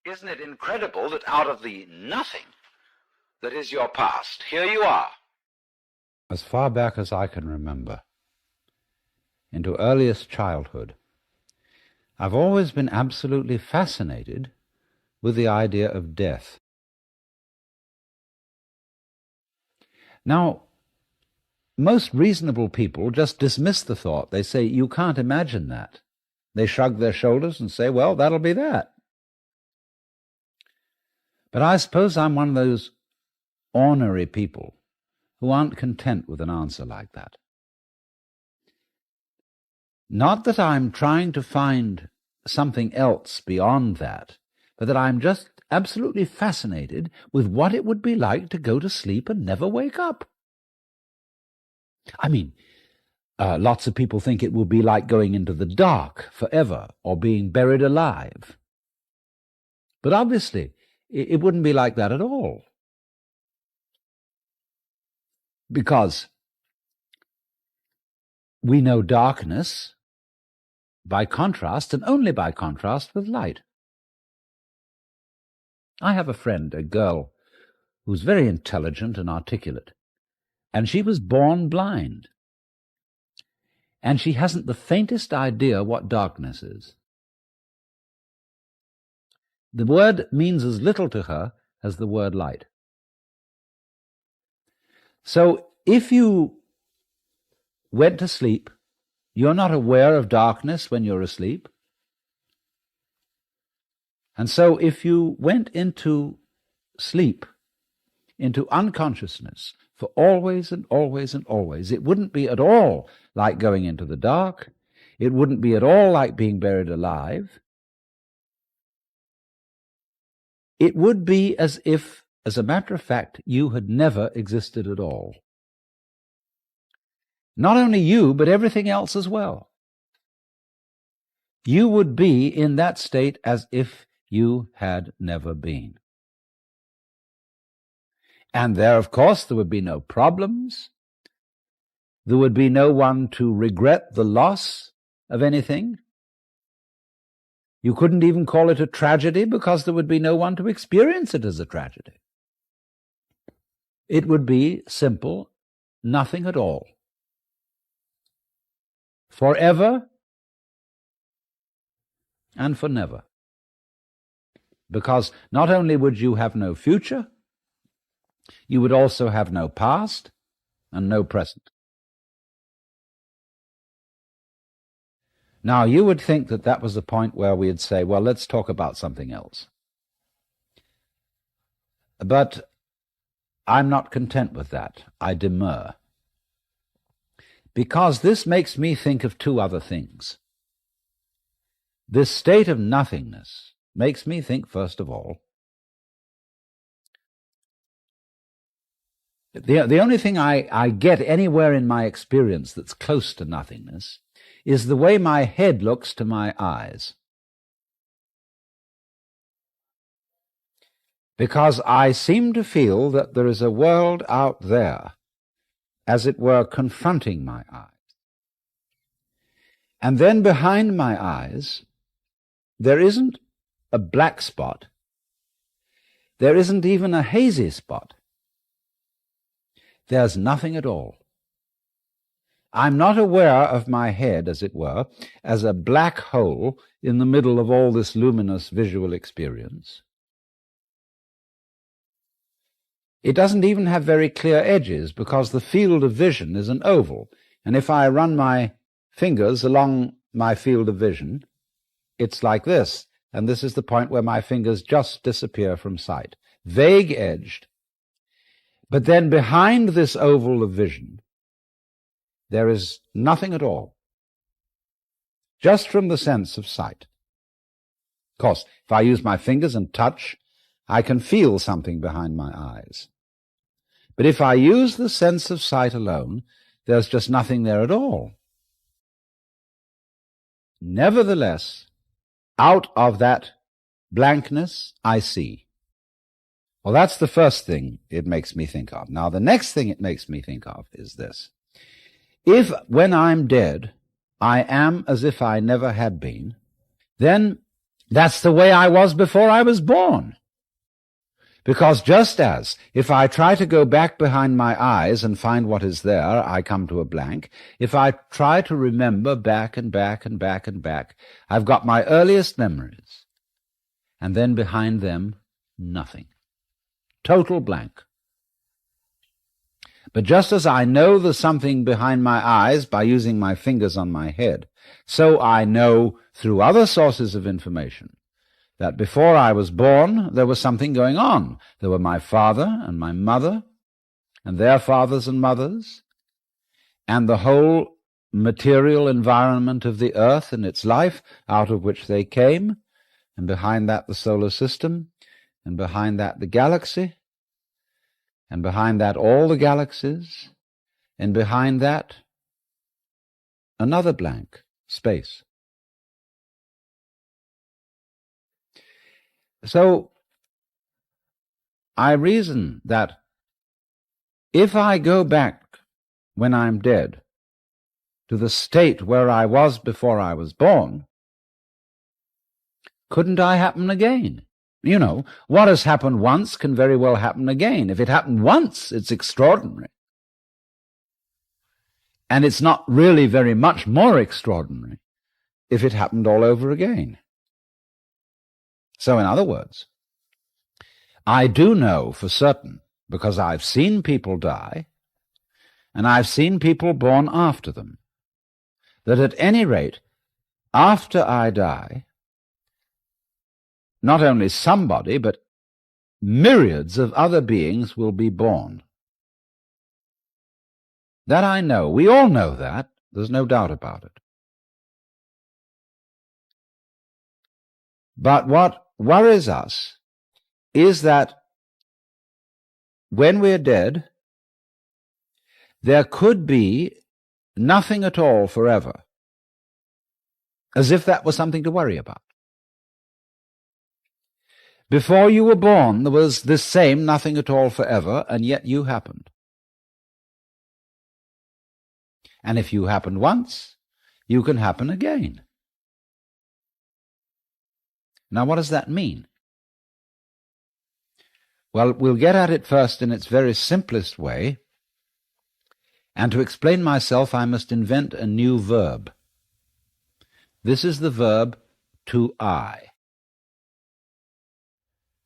Isn't it incredible that out of the nothing that is your past, here you are? As far back as I can remember, into earliest childhood, I've always been absolutely fascinated with the idea of death. Now, most reasonable people just dismiss the thought. They say, you can't imagine that. They shrug their shoulders and say, well, that'll be that. But I suppose I'm one of those ornery people who aren't content with an answer like that. Not that I'm trying to find something else beyond that, but that I'm just absolutely fascinated with what it would be like to go to sleep and never wake up. I mean, lots of people think it will be like going into the dark forever or being buried alive. But obviously, it wouldn't be like that at all. Because we know darkness by contrast, and only by contrast, with light. I have a friend, a girl, who's very intelligent and articulate, and she was born blind. And she hasn't the faintest idea what darkness is. The word means as little to her as the word light. So if you went to sleep, you're not aware of darkness when you're asleep. And so if you went into sleep, into unconsciousness, for always and always and always, it wouldn't be at all like going into the dark. It wouldn't be at all like being buried alive. It would be as if, as a matter of fact, you had never existed at all. Not only you, but everything else as well. You would be in that state as if you had never been. And there, of course, there would be no problems. There would be no one to regret the loss of anything. You couldn't even call it a tragedy because there would be no one to experience it as a tragedy. It would be simple, nothing at all. Forever and for never. Because not only would you have no future, you would also have no past and no present. Now, you would think that that was the point where we'd say, well, let's talk about something else. But I'm not content with that. I demur. Because this makes me think of two other things. This state of nothingness makes me think, first of all, the only thing I get anywhere in my experience that's close to nothingness is the way my head looks to my eyes. Because I seem to feel that there is a world out there, as it were, confronting my eyes. And then behind my eyes, there isn't a black spot. There isn't even a hazy spot. There's nothing at all. I'm not aware of my head, as it were, as a black hole in the middle of all this luminous visual experience. It doesn't even have very clear edges because the field of vision is an oval, and if I run my fingers along my field of vision, it's like this, and this is the point where my fingers just disappear from sight, vague-edged. But then behind this oval of vision, there is nothing at all, just from the sense of sight. Of course, if I use my fingers and touch, I can feel something behind my eyes. But if I use the sense of sight alone, there's just nothing there at all. Nevertheless, out of that blankness, I see. Well, that's the first thing it makes me think of. Now, the next thing it makes me think of is this. If, when I'm dead, I am as if I never had been, then That's the way I was before I was born. Because just as if I try to go back behind my eyes and find what is there, I come to a blank. If I try to remember back and back and back and back, I've got my earliest memories. And then behind them, nothing. Total blank. But just as I know there's something behind my eyes by using my fingers on my head, so I know through other sources of information that before I was born there was something going on. There were my father and my mother and their fathers and mothers and the whole material environment of the earth and its life out of which they came, and behind that the solar system, and behind that the galaxy, and behind that all the galaxies, and behind that another blank, space. So I reason that if I go back when I'm dead to the state where I was before I was born, couldn't I happen again? You know, what has happened once can very well happen again. If it happened once, it's extraordinary. And it's not really very much more extraordinary if it happened all over again. So in other words, I do know for certain, because I've seen people die, and I've seen people born after them, that at any rate, after I die, not only somebody, but myriads of other beings will be born. That I know. We all know that. There's no doubt about it. But what worries us is that when we're dead, there could be nothing at all forever, as if that was something to worry about. Before you were born, there was this same nothing at all forever, and yet you happened. And if you happened once, you can happen again. Now, what does that mean? Well, we'll get at it first in its very simplest way, and to explain myself, I must invent a new verb. This is the verb to I.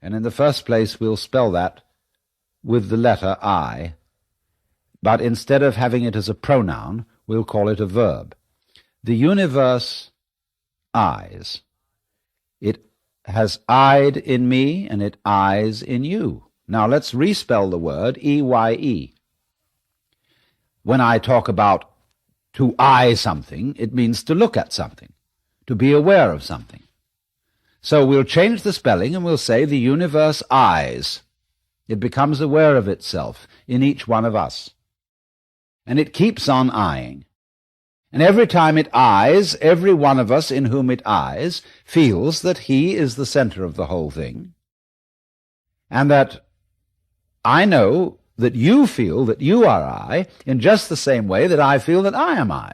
And in the first place, we'll spell that with the letter I, but instead of having it as a pronoun, we'll call it a verb. The universe eyes. It has eyed in me, and it eyes in you. Now let's respell the word E-Y-E. When I talk about to eye something, it means to look at something, to be aware of something. So we'll change the spelling and we'll say the universe eyes. It becomes aware of itself in each one of us. And it keeps on eyeing. And every time it eyes, every one of us in whom it eyes feels that he is the center of the whole thing. And that I know that you feel that you are I in just the same way that I feel that I am I.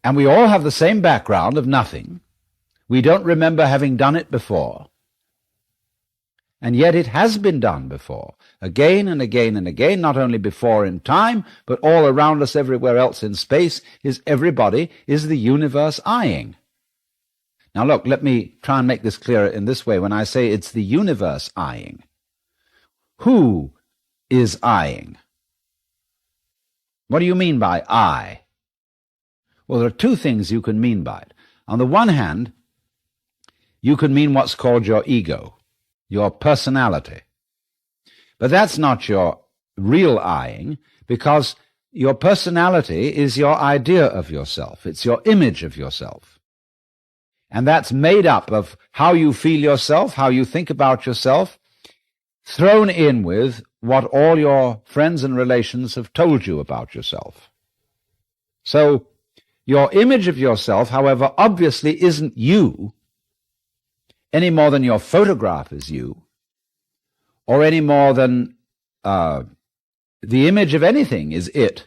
And we all have the same background of nothing. We don't remember having done it before. And yet it has been done before, again and again and again, not only before in time, but all around us everywhere else in space everybody is the universe eyeing. Now look, let me try and make this clearer in this way. When I say it's the universe eyeing, who is eyeing? What do you mean by I? Well, there are two things you can mean by it. On the one hand, you can mean what's called your ego, your personality. But that's not your real eyeing, because your personality is your idea of yourself. It's your image of yourself. And that's made up of how you feel yourself, how you think about yourself, thrown in with what all your friends and relations have told you about yourself. So your image of yourself, however, obviously isn't you, any more than your photograph is you, or any more than the image of anything is it.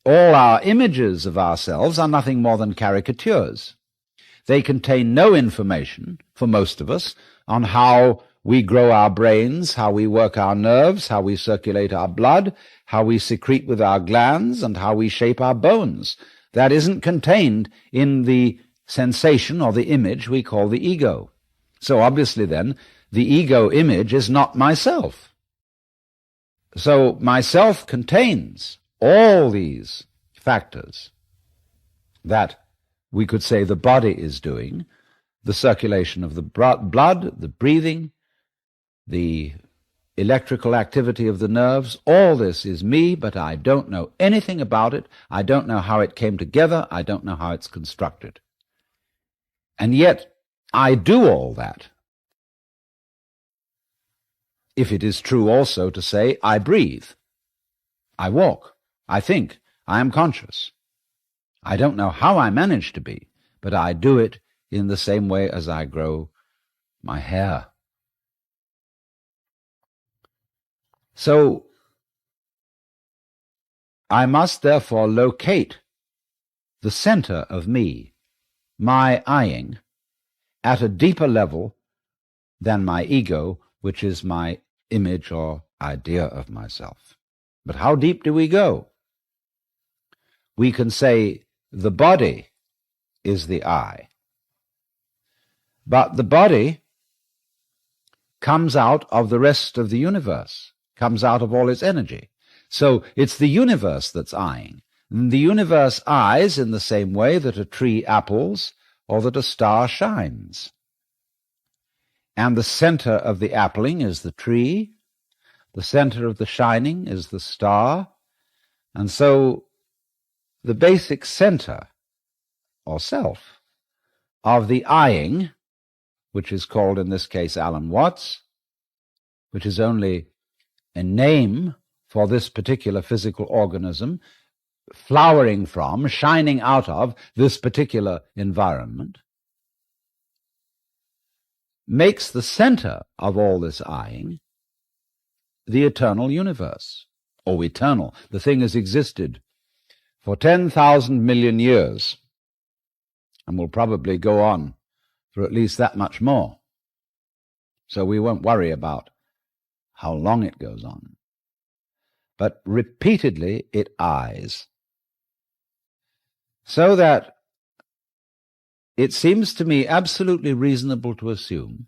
All our images of ourselves are nothing more than caricatures. They contain no information, for most of us, on how we grow our brains, how we work our nerves, how we circulate our blood, how we secrete with our glands, and how we shape our bones. That isn't contained in the sensation or the image we call the ego. So obviously then, the ego image is not myself. So myself contains all these factors that we could say the body is doing, the circulation of the blood, the breathing, the electrical activity of the nerves. All this is me, but I don't know anything about it. I don't know how it came together. I don't know how it's constructed. And yet I do all that. If it is true also to say, I breathe, I walk, I think, I am conscious. I don't know how I manage to be, but I do it in the same way as I grow my hair. So I must therefore locate the center of me, my I-ing, at a deeper level than my ego, which is my image or idea of myself. But how deep do we go? We can say the body is the I. But the body comes out of the rest of the universe, comes out of all its energy. So it's the universe that's I-ing. And the universe eyes in the same way that a tree apples or that a star shines. And the center of the appling is the tree, the center of the shining is the star, and so the basic center, or self, of the I-ing, which is called in this case Alan Watts, which is only a name for this particular physical organism, flowering from, shining out of this particular environment, makes the center of all this I-ing the eternal universe. Or eternal. The thing has existed for 10,000 million years and will probably go on for at least that much more. So we won't worry about how long it goes on. But repeatedly it eyes. So that it seems to me absolutely reasonable to assume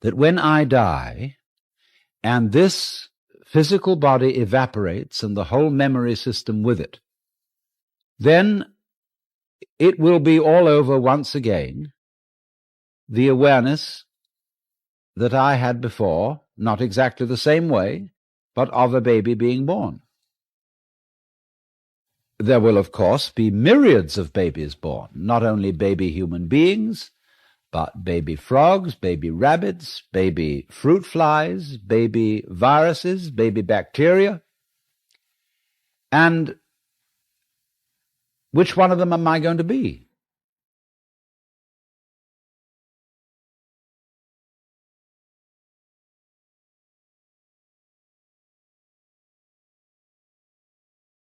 that when I die and this physical body evaporates and the whole memory system with it, then it will be all over once again, the awareness that I had before, not exactly the same way, but of a baby being born. There will, of course, be myriads of babies born, not only baby human beings, but baby frogs, baby rabbits, baby fruit flies, baby viruses, baby bacteria. And which one of them am I going to be?